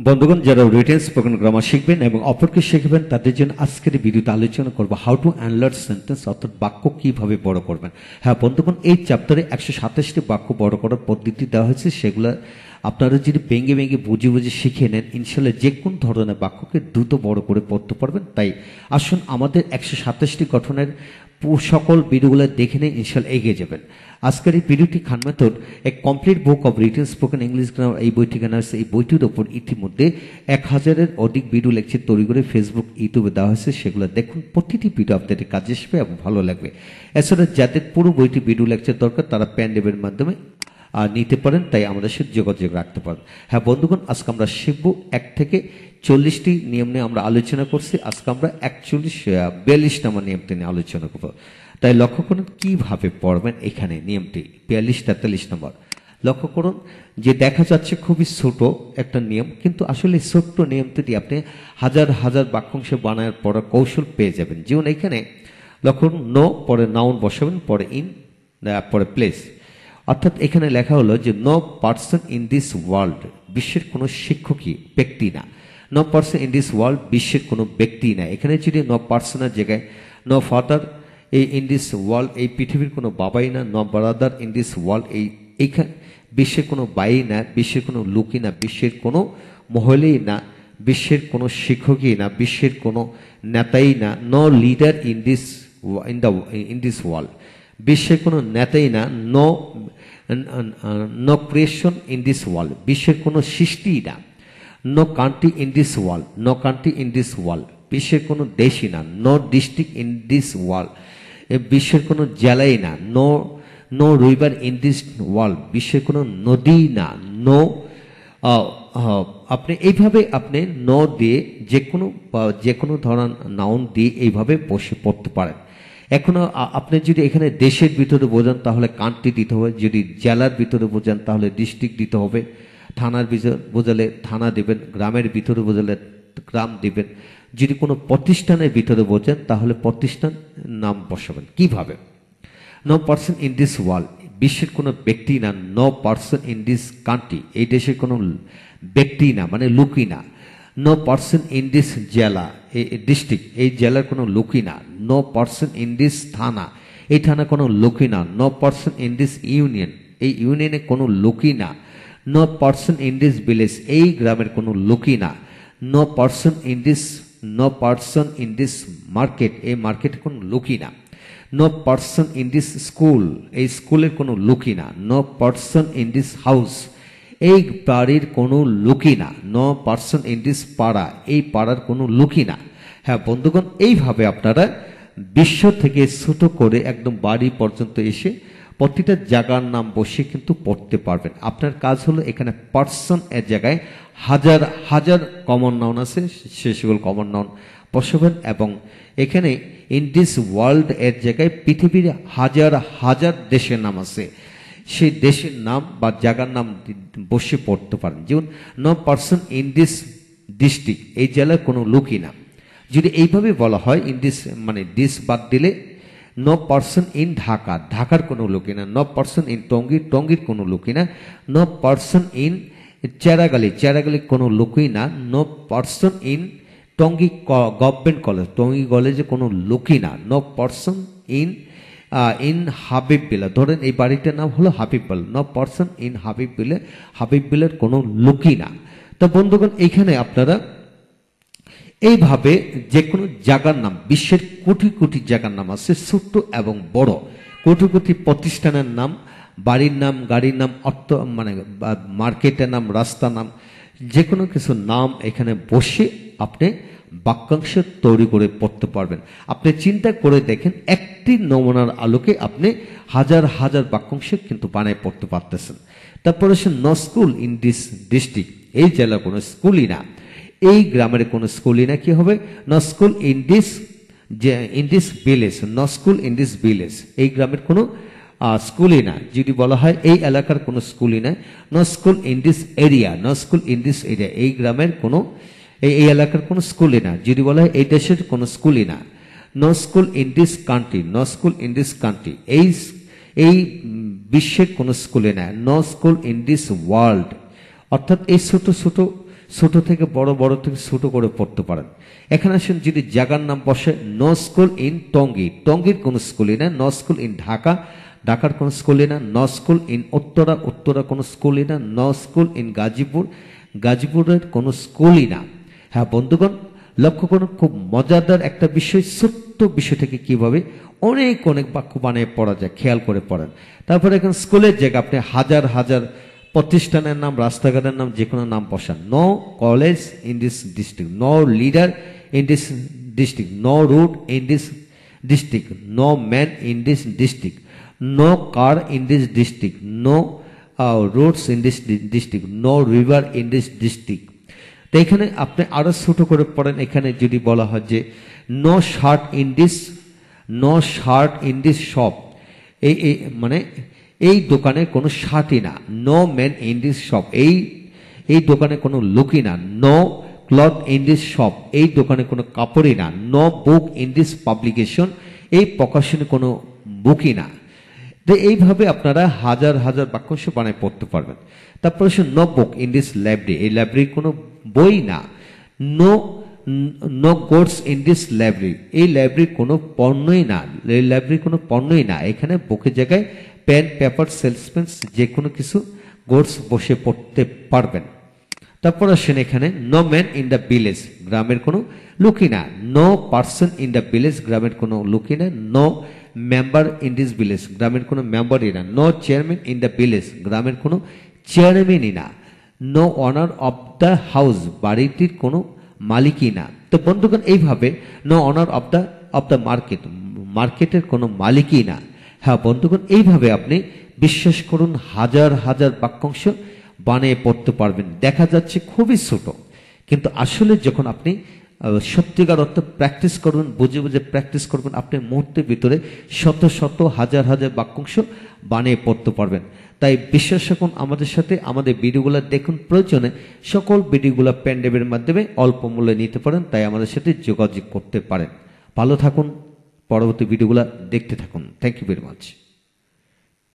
বন্ধুগণ, যারা written spoken grammar শিখবেন এবং অপরকে শিখবেন তাদের জন্য আজকের ভিডিওতে আলোচনা করব হাউ টু এনলার্জ সেন্টেন্স, অর্থাৎ বাক্য কিভাবে বড় করবেন। হ্যাঁ বন্ধুগণ, এই চ্যাপ্টারে 127টি বাক্য বড় করার পদ্ধতি দেওয়া হয়েছে। সেগুলো আপনারা যদি ভেঙে ভেঙে বুঝে বুঝে শিখে নেন, ইনশাল্লাহ যে কোন ধরনের বাক্যকে দ্রুত বড় করে পড়তে পারবেন। তাই আসুন আমাদের 127টি গঠনের সকল ভিডিওগুলো দেখে নিয়ে ইনশাল্লাহ এগিয়ে যাবেন। আজকের এই ভিডিওটি খান মেথড এক complete book of written spoken English grammar এই বই ঠিকানা আছে। এই বইটির ওপর ইতিমধ্যে 1000-এর অধিক ভিডিও লেকচার তৈরি করে ফেসবুক ইউটিউবে দেওয়া হয়েছে। সেগুলো দেখুন, প্রতিটি ভিডিও আপনাদের কাজে আসবে এবং ভালো লাগবে। এছাড়া যাদের পুরো বইটি ভিডিও লেকচার দরকার তারা পেন ড্রাইভের মাধ্যমে নিতে পারেন, তাই আমাদের সাথে যোগাযোগ রাখতে পারেন। হ্যাঁ বন্ধুগণ, আজকে আমরা শিখব 1 থেকে 40টি নিয়ম নিয়ে আমরা আলোচনা করছি। আজকে আমরা 42 নম্বর নিয়মটি নিয়ে আলোচনা করব। তাই লক্ষ্য করুন কিভাবে পড়বেন। এখানে নিয়মটি 42-43 নম্বর লক্ষ্য করুন যে দেখা যাচ্ছে খুবই ছোট একটা নিয়ম, কিন্তু আসলে ছোট্ট নিয়মটি আপনি হাজার হাজার বাক্যাংশ বানানোর পড়ার কৌশল পেয়ে যাবেন। যেমন এখানে লক্ষ্য করুন, নো পরে নাউন বসাবেন, পরে ইন, পরে প্লেস। অর্থাৎ এখানে লেখা হলো যে no person in this world, বিশ্বের কোনো শিক্ষকই ব্যক্তি না। No person in this world, বিশ্বের কোনো ব্যক্তি না। এখানে যদি নো পার্সনের জায়গায় নো ফাদার এই ইন দিস ওয়ার্ল্ড, এই পৃথিবীর কোনো বাবাই না। No brother in this world, এইখানে বিশ্বের কোনো বাই না, বিশ্বের কোনো লোকই না, বিশ্বের কোনো মহলেই না, বিশ্বের কোনো শিক্ষকই না, বিশ্বের কোনো নেতাই না। No leader in this world, বিশ্বের কোনো নেতাই না। No creation in this world, বিশ্বের কোনো সৃষ্টিই না। No country in this world, no country in this world, বিশ্বের কোনো দেশই না। No district in this world, বিশ্বের কোনো জেলাই না। No river in this world, বিশ্বের কোনো নদী না। নো আপনি এইভাবে আপনি নো দিয়ে যে কোনো ধরনের নাউন দিয়ে এইভাবে বসে পড়তে পারেন। এখনো আপনি যদি এখানে দেশের ভিতরে বোঝান তাহলে কান্ট্রি দিতে হবে, যদি জেলার ভিতরে বোঝান তাহলে ডিস্ট্রিক্ট দিতে হবে, থানার ভিতরে বোঝালে থানা দেবেন, গ্রামের ভিতরে বোঝালে গ্রাম দিবেন। যদি কোনো প্রতিষ্ঠানের ভিতরে বোঝেন তাহলে প্রতিষ্ঠান নাম বসাবেন। কিভাবে? No person in this world, বিশ্বের কোনো ব্যক্তি না। No person in this country, এই দেশের কোনো ব্যক্তি না মানে লোকই না। নো পার্সন ইন দিস জেলা, এই ডিস্ট্রিক্ট, এই জেলার কোনো লোকই না। নো পার্সন ইন দিস থানা, এই থানা কোনো লোকই না। No person in this union, এই ইউনিয়নে কোনো লোকই না। No person in this village, এই গ্রামের কোনো লোকই না। No person in this market, এই মার্কেটে কোনো লোকই না। No person in this school, এই স্কুলের কোনো লোকই না। No person in this house, এই বাড়ির কোনো লোকই না। নো পার্সন ইন দিস পাড়া, এই পাড়ার কোনো লোকই না। হ্যাঁ বন্ধুগণ, এইভাবে আপনারা বিশ্ব থেকে ছোট করে একদম বাড়ি পর্যন্ত এসে প্রতিটা জায়গার নাম বসে কিন্তু পড়তে পারবেন। আপনার কাজ হলো এখানে পার্সন এর জায়গায় হাজার হাজার কমন নাউন আছে, সেগুলো কমন নাউন বসাবেন। এবং এখানে ইন দিস ওয়ার্ল্ড এর জায়গায় পৃথিবীর হাজার হাজার দেশের নাম আছে, সেই দেশের নাম বা জায়গার নাম বসে পড়তে পারেন। যেমন no person in this district, এই জেলার কোনো লোকই না। যদি এইভাবে বলা হয় ইন দিস মানে দিস বাদ দিলে নো পার্সন ইন ঢাকা, ঢাকার কোনো লোকই না। নো পার্সন ইন টঙ্গী, টঙ্গীর কোনো লোকই না। নো পার্সন ইন চেরাগালি, চেরাগালির কোনো লোকই না। No person in Tongi government college, Tongi কলেজে কোনো লোকই না। নো পার্সন ইন হাবিববিল্লা, ধরেন এই বাড়িটার নাম হলো হাবিববিল্লা। নো পার্সন ইন হাবিববিল্লা, হাবিববিল্লার কোনো লোকই না। তো বন্ধুগণ, এইখানে আপনারা এইভাবে যে কোনো জায়গার নাম, বিশ্বের কোটি কোটি জায়গার নাম আছে, ছোট্ট এবং বড়, কোটি কোটি প্রতিষ্ঠানের নাম, বাড়ির নাম, গাড়ির নাম, অর্থ মানে মার্কেটের নাম, রাস্তার নাম, যে কোনো কিছু নাম এখানে বসে আপনি বাক্যাংশ তৈরি করে পড়তে পারবেন। আপনি চিন্তা করে দেখেন, একটি নমুনার আলোকে আপনি হাজার হাজার বাক্যাংশ কিন্তু বানায় পড়তে পারতেছেন। তারপরে সে no school in this district, এই জেলার কোনো স্কুলই না, এই গ্রামের কোনো স্কুলই না। কি হবে? No school in this village, no school in this village, এই গ্রামের কোনো স্কুলই না। যদি বলা হয় এই এলাকার কোনো স্কুলই না। No school in this area, no school in this area, এই গ্রামের কোনো এই এলাকার কোনো স্কুলই না। যদি বলা হয় এই দেশের কোনো স্কুলই না। No school in this country, no school in this country, এই বিশ্বের কোনো স্কুলে না। No school in this world, অর্থাৎ এই ছোট ছোট ছোট থেকে বড়, বড় থেকে ছোট করে পড়তে পারেন। এখানে আসেন যদি জায়গার নাম বসে, নো স্কুল ইন টঙ্গী, টঙ্গীর কোনো স্কুলই না। নো স্কুল ইন ঢাকা, ঢাকার কোনো স্কুলই না। No school in Uttara, Uttara কোনো স্কুলই না। নো স্কুল ইন গাজীপুর, গাজীপুরের কোনো স্কুলই না। হ্যাঁ বন্ধুগণ, লক্ষ্য করুন, খুব মজাদার একটা বিষয়, ছোট্ট বিষয় থেকে কিভাবে অনেক অনেক বাক্য বানিয়ে পড়া যায়, খেয়াল করে পড়েন। তারপরে এখন স্কুলের জায়গা আপনি হাজার হাজার প্রতিষ্ঠানের নাম, রাস্তাঘাটের নাম, যে কোনো নাম বসান। No college in this district, no leader in this district, no route in this district, no man in this district, no car in this district, no roads in this district, no river in this district. তো এখানে আপনি আরো ছোট করে পড়েন। এখানে যদি বলা হয় যে no shirt in this, no shirt in this shop, এই মানে এই দোকানে কোনো শার্টই না। No man in this shop, এই দোকানে কোনো লোকই না। No cloth in this shop, এই দোকানে কোনো কাপড়ই না। No book in this publication, এই প্রকাশনে কোনো বুকই না। তো এইভাবে আপনারা হাজার হাজার বাক্যাংশ বানায় পড়তে পারবেন। তারপর no book in this library, এই লাইব্রেরি কোনো বই না। No no goods in this library, এই লাইব্রেরি কোনো পণ্যই না। এই লাইব্রেরি কোনো পণ্যই না। এখানে বুকের জায়গায় পেন, পেপার, সেলসম্যান, যে কোনো কিছু গোডস বসে পড়তে পারবেন। তারপর আসেন এখানে no man in the village, গ্রামের কোনো লোকই না। No person in the village, গ্রামের কোনো লোকই না। No member in this village, গ্রামের কোনো মেম্বারই না। No chairman in the village, গ্রামের কোনো চেয়ারম্যানই না। No owner of the house, বাড়িটির কোনো মালিকই না। তো বন্ধুগণ, এইভাবে no owner of the market, মার্কেটের কোনো মালিকই না। হ্যাঁ বন্ধুগণ, এইভাবে আপনি বিশ্বাস করুন হাজার হাজার বাক্যাংশ বানিয়ে পড়তে পারবেন। দেখা যাচ্ছে খুবই ছোট, কিন্তু আসলে যখন আপনি সত্যিকার অর্থ প্র্যাকটিস করবেন, বুঝে বুঝে প্র্যাকটিস করবেন, আপনি মুহূর্তের ভিতরে শত শত হাজার হাজার বাক্যাংশ বানিয়ে পড়তে পারবেন। তাই বিশ্বাস রাখুন আমাদের সাথে, আমাদের ভিডিওগুলো দেখুন, প্রয়োজনে সকল ভিডিওগুলো পেনড্রাইভের মাধ্যমে অল্প মূল্যে নিতে পারেন। তাই আমাদের সাথে যোগাযোগ করতে পারেন। ভালো থাকুন, পরবর্তী ভিডিওগুলো দেখতে থাকুন। Thank you very much.